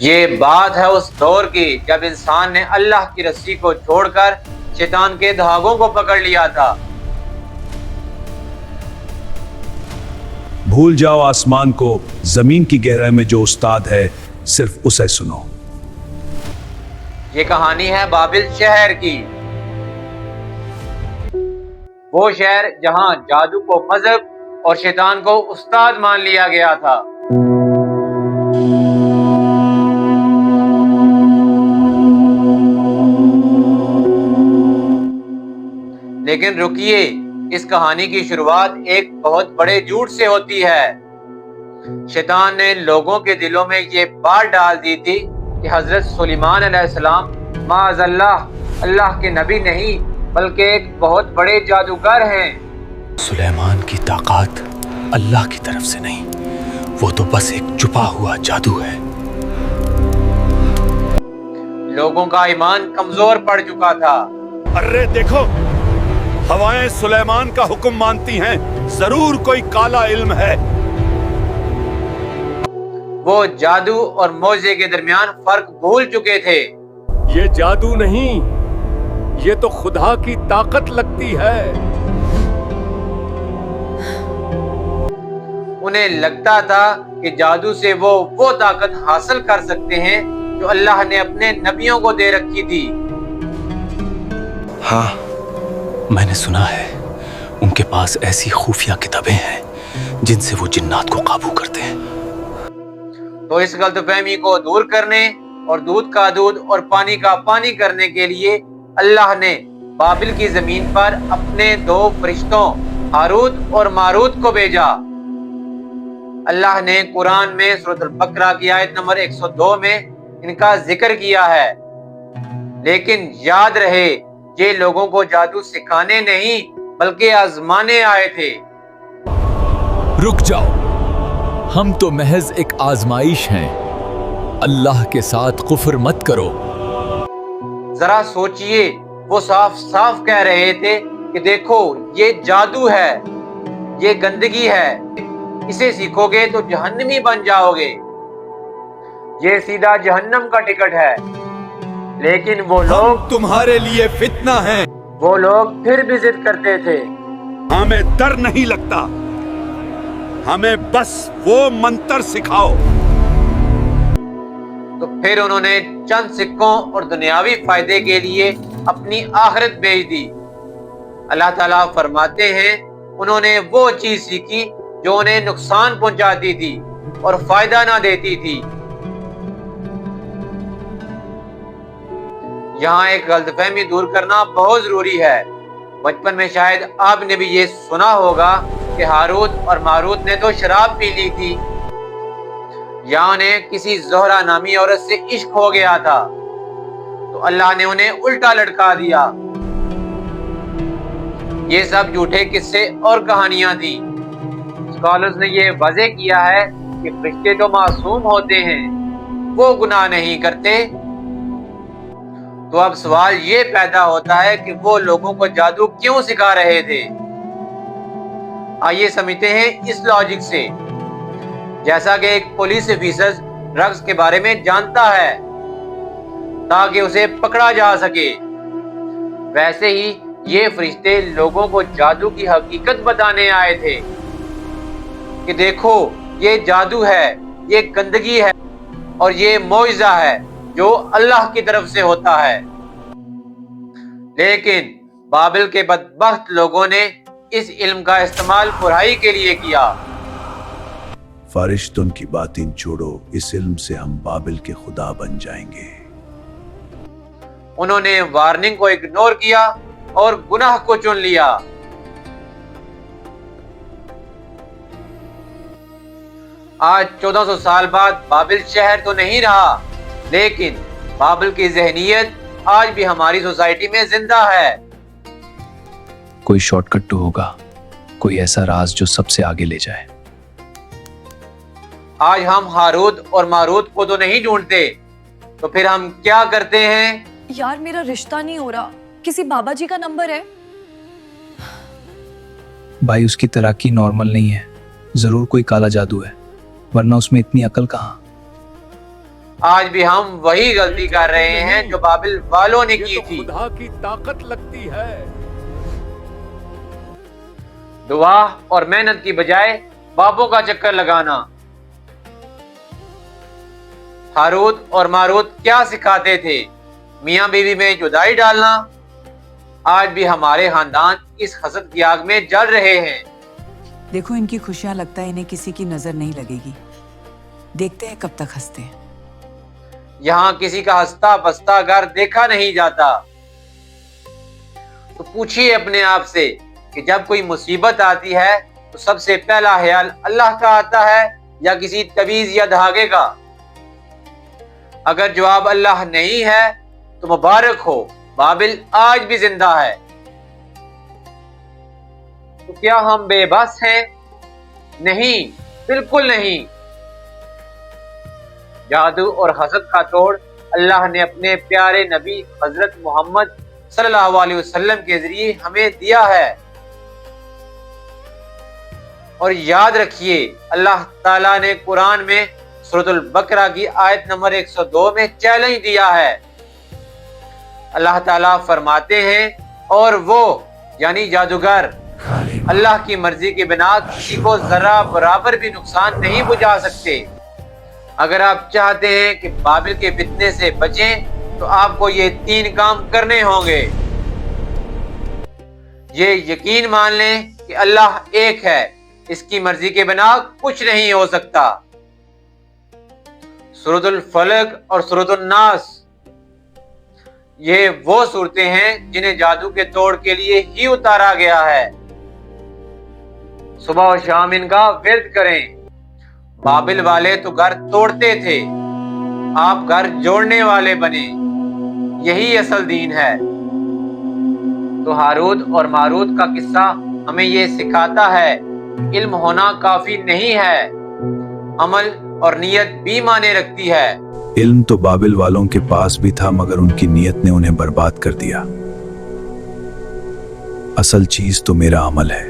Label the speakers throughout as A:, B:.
A: یہ بات ہے اس دور کی جب انسان نے اللہ کی رسی کو چھوڑ کر شیطان کے دھاگوں کو پکڑ لیا تھا۔
B: بھول جاؤ آسمان کو، زمین کی گہرائی میں جو استاد ہے صرف اسے سنو۔
A: یہ کہانی ہے بابل شہر کی، وہ شہر جہاں جادو کو مذہب اور شیطان کو استاد مان لیا گیا تھا۔ لیکن رکیے، اس کہانی کی شروعات ایک بہت بڑے جھوٹ سے ہوتی ہے۔ شیطان نے لوگوں کے دلوں میں یہ بات ڈال دی تھی کہ حضرت سلیمان علیہ السلام معاذ اللہ کے نبی نہیں بلکہ ایک بہت بڑے جادوگر ہیں۔
C: سلیمان کی طاقت اللہ کی طرف سے نہیں، وہ تو بس ایک چھپا ہوا جادو ہے۔
A: لوگوں کا ایمان کمزور پڑ چکا تھا۔
D: ارے دیکھو، ہوائیں سلیمان کا حکم مانتی ہیں، ضرور کوئی کالا علم ہے۔
A: وہ جادو اور معجزے کے درمیان فرق بھول چکے تھے۔
E: یہ جادو نہیں، یہ تو خدا کی طاقت لگتی ہے۔
A: انہیں لگتا تھا کہ جادو سے وہ طاقت حاصل کر سکتے ہیں جو اللہ نے اپنے نبیوں کو دے رکھی تھی۔
C: ہاں، میں نے سنا ہے ان کے پاس ایسی خفیہ کتابیں ہیں جن سے وہ جنات کو قابو کرتے ہیں۔
A: تو اس غلط فہمی کو دور کرنے اور دودھ کا دودھ اور پانی کا پانی کرنے کے لیے اللہ نے بابل کی زمین پر اپنے 2 فرشتوں ہاروت اور ماروت کو بھیجا۔ اللہ نے قرآن میں سورۃ البقرہ کی آیت نمبر 102 میں ان کا ذکر کیا ہے۔ لیکن یاد رہے، یہ لوگوں کو جادو سکھانے نہیں بلکہ آزمانے آئے تھے۔
F: رک جاؤ، ہم تو محض ایک آزمائش ہیں، اللہ کے ساتھ کفر مت کرو۔
A: ذرا سوچئے، وہ صاف صاف کہہ رہے تھے کہ دیکھو یہ جادو ہے، یہ گندگی ہے، اسے سیکھو گے تو جہنمی بن جاؤ گے، یہ سیدھا جہنم کا ٹکٹ ہے۔ لیکن وہ لوگ
D: تمہارے لیے فتنہ ہیں۔
A: وہ لوگ پھر بھی ضد کرتے تھے۔
D: ہمیں ڈر نہیں لگتا، ہمیں بس وہ منتر سکھاؤ۔
A: تو پھر انہوں نے چند سکوں اور دنیاوی فائدے کے لیے اپنی آخرت بیچ دی۔ اللہ تعالیٰ فرماتے ہیں انہوں نے وہ چیز سیکھی جو انہیں نقصان پہنچاتی تھی اور فائدہ نہ دیتی تھی۔ یہاں ایک غلط فہمی دور کرنا بہت ضروری ہے۔ بچپن میں شاید آپ نے بھی یہ سنا ہوگا کہ ہاروت اور ماروت نے تو شراب پی لی تھی، یا انہیں کسی زہرہ نامی عورت سے عشق ہو گیا تھا، تو اللہ نے انہیں الٹا لٹکا دیا۔ یہ سب جھوٹے قصے اور کہانیاں تھیں۔ اسکالرز نے یہ واضح کیا ہے کہ فرشتے تو معصوم ہوتے ہیں، وہ گناہ نہیں کرتے۔ تو اب سوال یہ پیدا ہوتا ہے کہ وہ لوگوں کو جادو کیوں سکھا رہے تھے؟ آئیے سمجھتے ہیں اس لاجک سے۔ جیسا کہ ایک پولیس افیسر ڈرگز کے بارے میں جانتا ہے تاکہ اسے پکڑا جا سکے، ویسے ہی یہ فرشتے لوگوں کو جادو کی حقیقت بتانے آئے تھے کہ دیکھو یہ جادو ہے، یہ گندگی ہے اور یہ معجزہ ہے جو اللہ کی طرف سے ہوتا ہے۔ لیکن بابل کے بدبخت لوگوں نے اس علم کا استعمال برائی کے لیے کیا۔
B: فرشتوں کی باتیں چھوڑو، اس علم سے ہم بابل کے خدا بن جائیں گے۔
A: انہوں نے وارننگ کو اگنور کیا اور گناہ کو چن لیا۔ آج 1400 سال بعد بابل شہر تو نہیں رہا، لیکن بابل کی ذہنیت آج بھی ہماری سوسائٹی میں زندہ ہے۔
C: کوئی شارٹ کٹ تو ہوگا، کوئی ایسا راز جو سب سے آگے لے جائے۔
A: آج ہم ہاروت اور ماروت کو تو نہیں ڈھونڈتے تو پھر ہم کیا کرتے ہیں؟
G: یار میرا رشتہ نہیں ہو رہا، کسی بابا جی کا نمبر ہے؟
H: بھائی اس کی ترقی نارمل نہیں ہے، ضرور کوئی کالا جادو ہے، ورنہ اس میں اتنی عقل کہاں۔
A: آج بھی ہم وہی غلطی کر رہے ہیں جو بابل والوں نے کی
E: یہ تو
A: تھی۔
E: خدا کی طاقت لگتی ہے۔
A: دعا اور محنت کی بجائے بابوں کا چکر لگانا۔ ہاروت اور ماروت کیا سکھاتے تھے؟ میاں بیوی میں جدائی ڈالنا۔ آج بھی ہمارے خاندان اس حسد کی آگ میں جل رہے ہیں۔
I: دیکھو ان کی خوشیاں، لگتا ہے انہیں کسی کی نظر نہیں لگے گی، دیکھتے ہیں کب تک ہنستے ہیں۔
A: یہاں کسی کا ہنستا بستا گھر دیکھا نہیں جاتا۔ تو پوچھیے اپنے آپ سے کہ جب کوئی مصیبت آتی ہے تو سب سے پہلا خیال اللہ کا آتا ہے یا کسی تعویذ یا دھاگے کا؟ اگر جواب اللہ نہیں ہے تو مبارک ہو، بابل آج بھی زندہ ہے۔ تو کیا ہم بے بس ہیں؟ نہیں، بالکل نہیں۔ جادو اور حسد کا توڑ اللہ نے اپنے پیارے نبی حضرت محمد صلی اللہ علیہ وسلم کے ذریعے ہمیں دیا ہے۔ اور یاد رکھیے، اللہ تعالیٰ نے قرآن میں سورۃ البقرہ کی آیت نمبر 102 میں چیلنج دیا ہے۔ اللہ تعالیٰ فرماتے ہیں، اور وہ یعنی جادوگر اللہ کی مرضی کے بنا کسی کو ذرہ برابر بھی نقصان نہیں پہنچا سکتے۔ اگر آپ چاہتے ہیں کہ بابل کے فتنے سے بچیں تو آپ کو یہ 3 کام کرنے ہوں گے۔ یہ یقین مان لیں کہ اللہ ایک ہے، اس کی مرضی کے بنا کچھ نہیں ہو سکتا۔ سورۃ الفلق اور سورۃ الناس یہ وہ صورتیں ہیں جنہیں جادو کے توڑ کے لیے ہی اتارا گیا ہے۔ صبح و شام ان کا ورد کریں۔ بابل والے تو گھر توڑتے تھے، آپ گھر جوڑنے والے بنے، یہی اصل دین ہے۔ تو ہاروت اور ماروت کا قصہ ہمیں یہ سکھاتا ہے، علم ہونا کافی نہیں ہے، عمل اور نیت بھی معنی رکھتی ہے۔
B: علم تو بابل والوں کے پاس بھی تھا، مگر ان کی نیت نے انہیں برباد کر دیا۔ اصل چیز تو میرا عمل ہے۔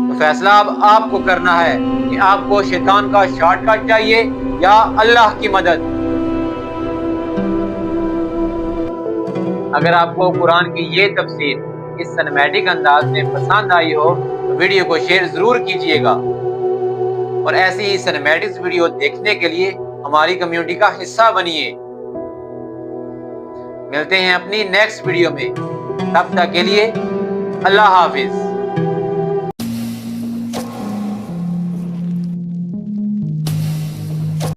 A: تو فیصلہ اب آپ کو کرنا ہے کہ آپ کو شیطان کا شارٹ کٹ چاہیے یا اللہ کی مدد۔ اگر آپ کو قرآن کی یہ تفسیر اس سنیمیٹک انداز میں پسند آئی ہو تو ویڈیو کو شیئر ضرور کیجیے گا، اور ایسی ہی سنیمیٹکس ویڈیو دیکھنے کے لیے ہماری کمیونٹی کا حصہ بنیے۔ ملتے ہیں اپنی نیکسٹ ویڈیو میں، تب تک کے لیے اللہ حافظ۔